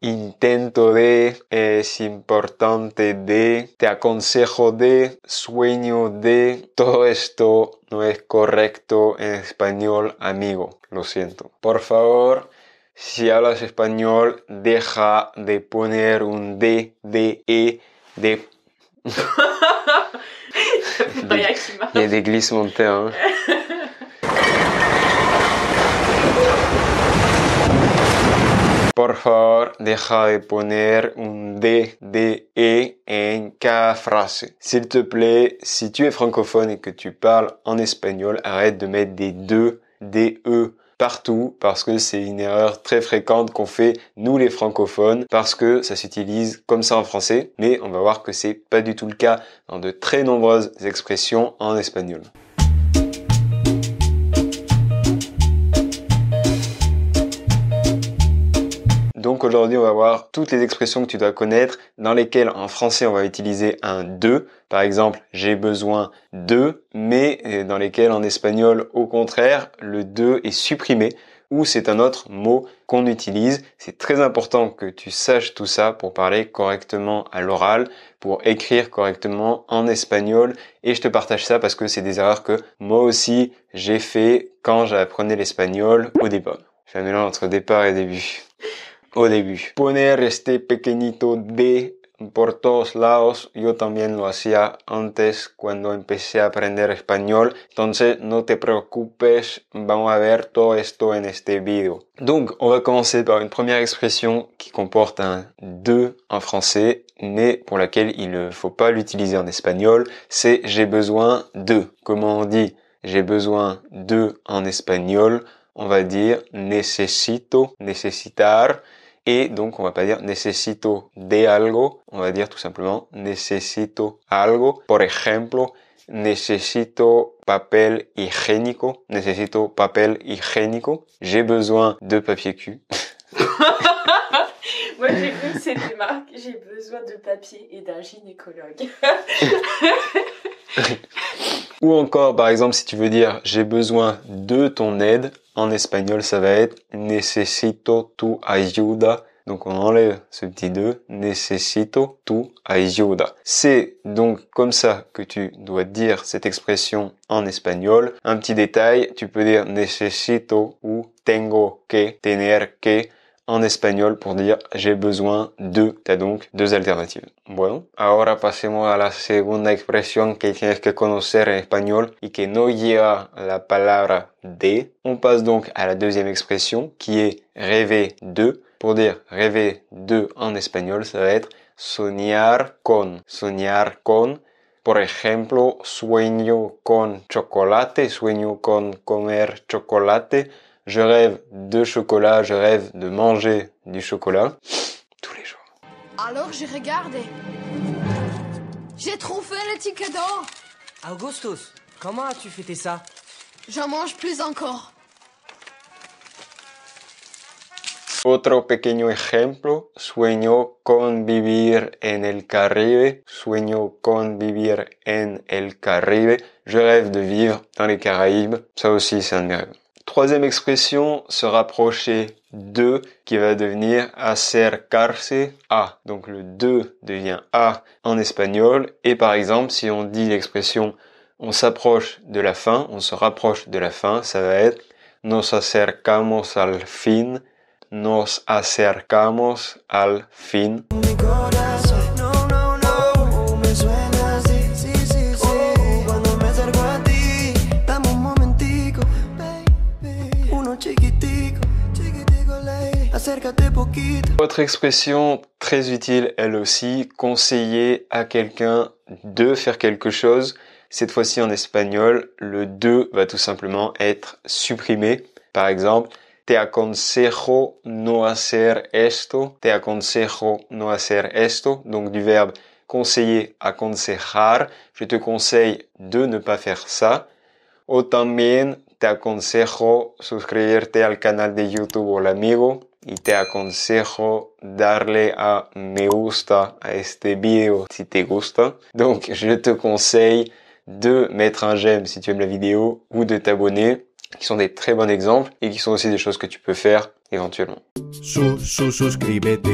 intento de, es importante de, te aconsejo de, sueño de. Todo esto no es correcto en español, amigo. Lo siento. Por favor, si hablas español, deja de poner un D, E, de... Il y a des glissements de terrain. Por favor, deja de poner un D, E en cada frase. S'il te plaît, si tu es francophone et que tu parles en espagnol, arrête de mettre des des E partout parce que c'est une erreur très fréquente qu'on fait nous les francophones parce que ça s'utilise comme ça en français, mais on va voir que c'est pas du tout le cas dans de très nombreuses expressions en espagnol. Donc aujourd'hui, on va voir toutes les expressions que tu dois connaître dans lesquelles en français, on va utiliser un de. Par exemple, j'ai besoin de, mais dans lesquelles en espagnol, au contraire, le de est supprimé ou c'est un autre mot qu'on utilise. C'est très important que tu saches tout ça pour parler correctement à l'oral, pour écrire correctement en espagnol. Et je te partage ça parce que c'est des erreurs que moi aussi, j'ai fait quand j'apprenais l'espagnol au départ. Je fais un mélange entre départ et début. Au début. Poner este pequeñito de por todos lados, yo también lo hacía antes cuando empecé a aprender español. Entonces, no te preocupes, vamos a ver todo esto en este video. Donc, on va commencer par une première expression qui comporte un de en français, mais pour laquelle il ne faut pas l'utiliser en espagnol. C'est j'ai besoin de. Comment on dit j'ai besoin de en espagnol? On va dire necesito, necesitar. Et donc, on va pas dire necesito de algo, on va dire tout simplement necesito algo. Por ejemplo, necesito papel higiénico, necesito papel higiénico. J'ai besoin de papier cul. Moi, j'ai vu cette remarque, j'ai besoin de papier et d'un gynécologue. Ou encore, par exemple, si tu veux dire j'ai besoin de ton aide, en espagnol, ça va être necesito tu ayuda. Donc, on enlève ce petit de, necesito tu ayuda. C'est donc comme ça que tu dois dire cette expression en espagnol. Un petit détail, tu peux dire necesito ou tengo que, tener que. En espagnol pour dire j'ai besoin de. T'as donc deux alternatives. Bueno, ahora pasemos a la segunda expresión que tienes que conocer en español y que no lleva la palabra de. On passe donc à la deuxième expression qui est rêver de. Pour dire rêver de en espagnol, ça va être soñar con. Soñar con. Por ejemplo, sueño con chocolate, sueño con comer chocolate. Je rêve de chocolat, je rêve de manger du chocolat tous les jours. Alors j'ai regardé. J'ai trouvé le ticket d'or. Augustus, comment as-tu fêté ça? J'en mange plus encore. Otro pequeño ejemplo, sueño con vivir en el Caribe, sueño con vivir en el Caribe. Je rêve de vivre dans les Caraïbes, ça aussi c'est un de mes rêves. Troisième expression, se rapprocher de, qui va devenir acercarse a. Donc le de devient a en espagnol. Et par exemple, si on dit l'expression on s'approche de la fin, on se rapproche de la fin, ça va être nos acercamos al fin, nos acercamos al fin. Autre expression très utile, elle aussi, conseiller à quelqu'un de faire quelque chose. Cette fois-ci en espagnol, le de va tout simplement être supprimé. Par exemple, te aconsejo no hacer esto, te aconsejo no hacer esto. Donc du verbe conseiller, aconsejar. Je te conseille de ne pas faire ça. O también te aconsejo suscribirte al canal de YouTube Hola Amigo. Y te aconsejo darle a me gusta a este video si te gusta. Donc, je te conseille de mettre un j'aime si tu aimes la vidéo ou de t'abonner. qui sont des très bons exemples et qui sont aussi des choses que tu peux faire éventuellement. Suscríbete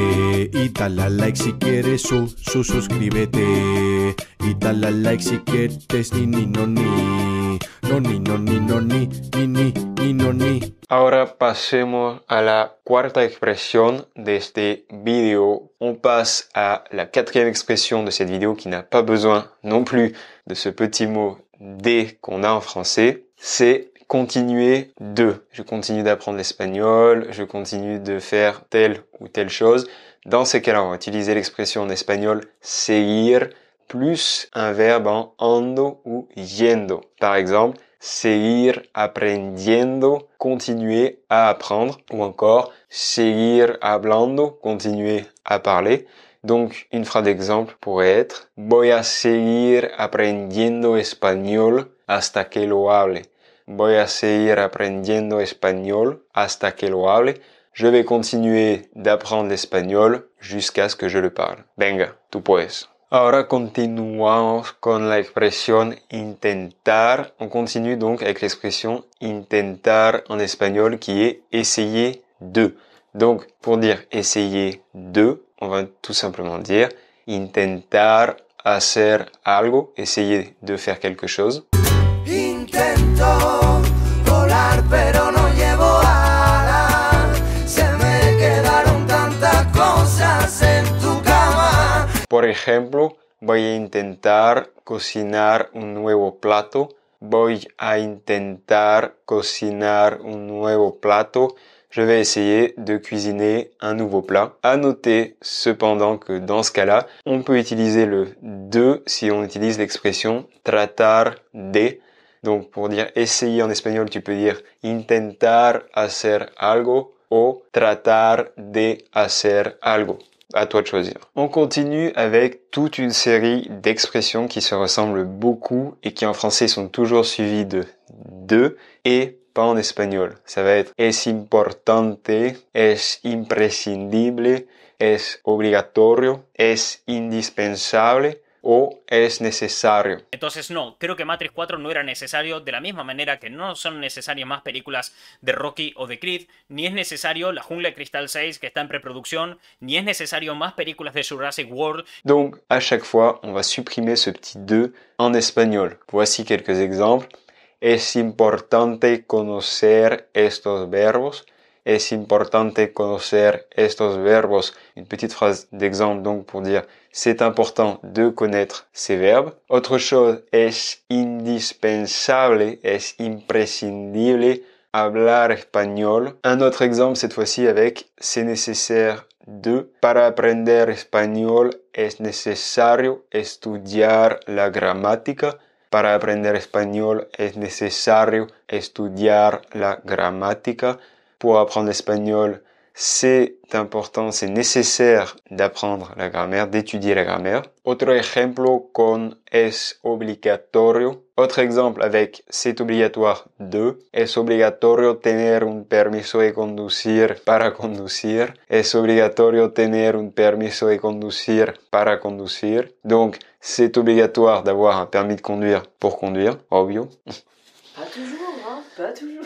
y dale a like si quieres. Suscríbete y dale a like si quieres. Ni no ni. No ni no ni no ni ni no ni. Ahora pasemos a la cuarta expresión de este vidéo. On passe à la quatrième expression de cette vidéo qui n'a pas besoin non plus de ce petit mot de qu'on a en français. C'est continuer de. Je continue d'apprendre l'espagnol, je continue de faire telle ou telle chose. Dans ces cas-là, on va utiliser l'expression en espagnol seguir plus un verbe en ando ou yendo. Par exemple, seguir aprendiendo, continuer à apprendre, ou encore seguir hablando, continuer à parler. Donc, une phrase d'exemple pourrait être voy a seguir aprendiendo español hasta que lo hable. Voy a seguir aprendiendo español hasta que lo hable. Je vais continuer d'apprendre l'espagnol jusqu'à ce que je le parle. Venga, tú puedes. Ahora continuamos con la expresión intentar. On continue donc avec l'expression intentar en espagnol qui est essayer de. Donc, pour dire essayer de, on va tout simplement dire intentar hacer algo, essayer de faire quelque chose. Intento volar pero no llevo alas, se me quedaron tantas cosas en tu cama. Por ejemplo, voy a intentar cocinar un nuevo plato. Voy a intentar cocinar un nuevo plato. Je vais essayer de cuisiner un nouveau plat. À noter cependant que dans ce cas-là, on peut utiliser le de si on utilise l'expression tratar de. Donc pour dire essayer en espagnol, tu peux dire intentar hacer algo o tratar de hacer algo. À toi de choisir. On continue avec toute une série d'expressions qui se ressemblent beaucoup et qui en français sont toujours suivies de et pas en espagnol. Ça va être es importante, es imprescindible, es obligatorio, es indispensable o es necesario. Entonces no, creo que Matrix 4 no era necesario, de la misma manera que no son necesarias más películas de Rocky o de Creed, ni es necesario La Jungla de Cristal 6 que está en preproducción, ni es necesario más películas de Jurassic World. Donc à chaque fois, on va supprimer ce petit de en espagnol. Voici quelques exemples. Es importante conocer estos verbos. Es importante conocer estos verbos. Une petite phrase d'exemple donc pour dire c'est important de connaître ces verbes. Autre chose, es indispensable, es imprescindible hablar español. Un autre exemple cette fois-ci avec c'est nécessaire de. Para aprender español es necesario estudiar la gramática. Para aprender español es necesario estudiar la gramática. Pour apprendre l'espagnol, c'est important, c'est nécessaire d'apprendre la grammaire, d'étudier la grammaire. Otro ejemplo con es obligatorio. Autre exemple avec c'est obligatoire de. Es obligatorio tener un permiso de conducir para conducir. Es obligatorio tener un permiso de conducir para conducir. Donc, c'est obligatoire d'avoir un permis de conduire pour conduire, obvio. Pas toujours, hein, pas toujours.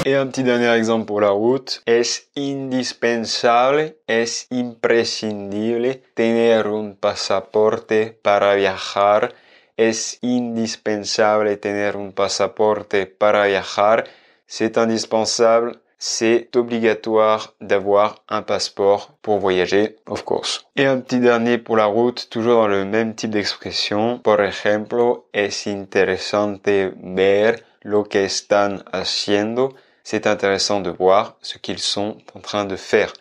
Et un petit dernier exemple pour la route. Es indispensable, es imprescindible tener un pasaporte para viajar. Es indispensable tener un pasaporte para viajar. C'est indispensable, c'est obligatoire d'avoir un passeport pour voyager, of course. Et un petit dernier pour la route, toujours dans le même type d'expression. Por ejemplo, es interesante ver lo que están haciendo. C'est intéressant de voir ce qu'ils sont en train de faire.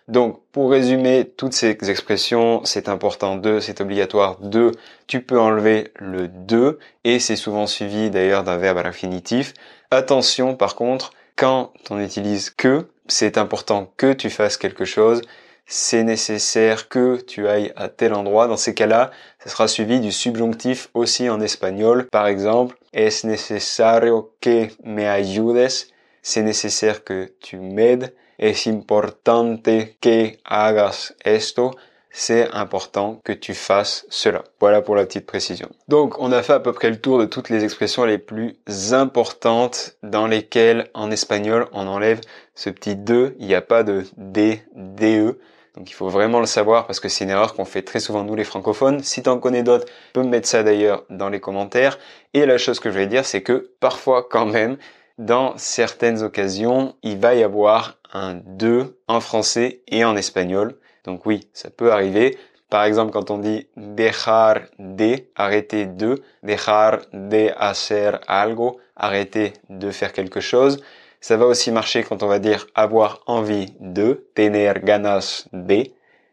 Donc, pour résumer toutes ces expressions, c'est important de, c'est obligatoire de, tu peux enlever le de, et c'est souvent suivi d'ailleurs d'un verbe à l'infinitif. Attention, par contre, quand on utilise que, c'est important que tu fasses quelque chose, c'est nécessaire que tu ailles à tel endroit. Dans ces cas-là, ça sera suivi du subjonctif aussi en espagnol. Par exemple, es necesario que me ayudes. C'est nécessaire que tu m'aides. Es importante que hagas esto. c'est important que tu fasses cela. Voilà pour la petite précision. Donc, on a fait à peu près le tour de toutes les expressions les plus importantes dans lesquelles, en espagnol, on enlève ce petit de. Il n'y a pas de d, de. Donc, il faut vraiment le savoir parce que c'est une erreur qu'on fait très souvent nous les francophones. Si tu en connais d'autres, tu peux me mettre ça d'ailleurs dans les commentaires. Et la chose que je vais dire, c'est que parfois, quand même, dans certaines occasions, il va y avoir un de en français et en espagnol. Donc oui, ça peut arriver. Par exemple, quand on dit dejar de, arrêter de, dejar de hacer algo, arrêter de faire quelque chose. Ça va aussi marcher quand on va dire avoir envie de, tener ganas de,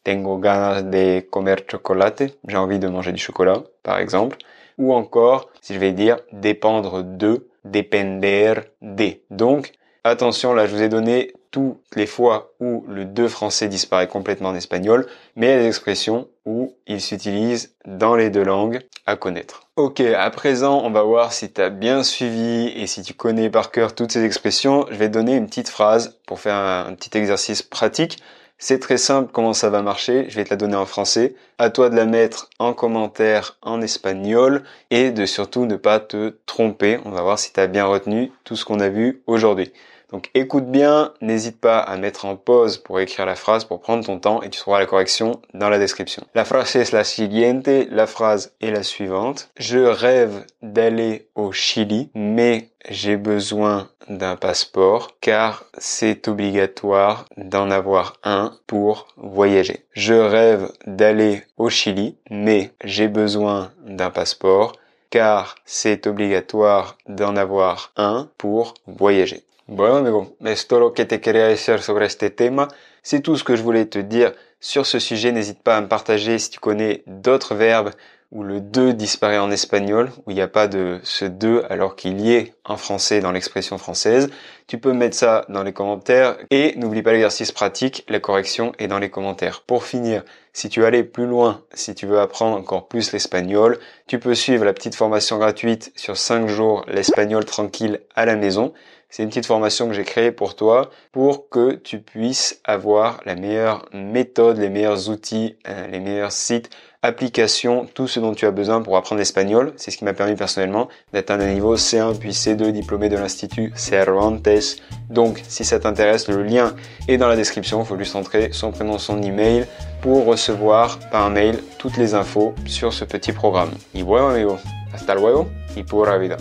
tengo ganas de comer chocolate, j'ai envie de manger du chocolat, par exemple. Ou encore, si je vais dire dépendre de, depender de. Donc, attention, là, je vous ai donné toutes les fois où le de français disparaît complètement en espagnol, mais il y a des expressions où il s'utilise dans les deux langues à connaître. Ok, à présent, on va voir si tu as bien suivi et si tu connais par cœur toutes ces expressions. Je vais te donner une petite phrase pour faire un petit exercice pratique. C'est très simple comment ça va marcher, je vais te la donner en français. À toi de la mettre en commentaire en espagnol et de surtout ne pas te tromper. On va voir si tu as bien retenu tout ce qu'on a vu aujourd'hui. Donc écoute bien, n'hésite pas à mettre en pause pour écrire la phrase, pour prendre ton temps et tu trouveras la correction dans la description. La phrase es la siguiente, la phrase est la suivante. Je rêve d'aller au Chili, mais j'ai besoin d'un passeport car c'est obligatoire d'en avoir un pour voyager. Je rêve d'aller au Chili, mais j'ai besoin d'un passeport car c'est obligatoire d'en avoir un pour voyager. Bueno amigo, es todo lo que te quería decir sobre este tema. C'est tout ce que je voulais te dire sur ce sujet. N'hésite pas à me partager si tu connais d'autres verbes où le de disparaît en espagnol, où il n'y a pas de ce de alors qu'il y est en français dans l'expression française. Tu peux mettre ça dans les commentaires et n'oublie pas l'exercice pratique, la correction est dans les commentaires. Pour finir, si tu veux aller plus loin, si tu veux apprendre encore plus l'espagnol, tu peux suivre la petite formation gratuite sur 5 jours, l'espagnol tranquille à la maison. C'est une petite formation que j'ai créée pour toi, pour que tu puisses avoir la meilleure méthode, les meilleurs outils, les meilleurs sites, applications, tout ce dont tu as besoin pour apprendre l'espagnol. C'est ce qui m'a permis personnellement d'atteindre un niveau C1 puis C2 diplômé de l'Institut Cervantes. Donc, si ça t'intéresse, le lien est dans la description. Il faut juste entrer son prénom, son email pour recevoir par mail toutes les infos sur ce petit programme. Y bueno amigo, hasta luego y pura vida.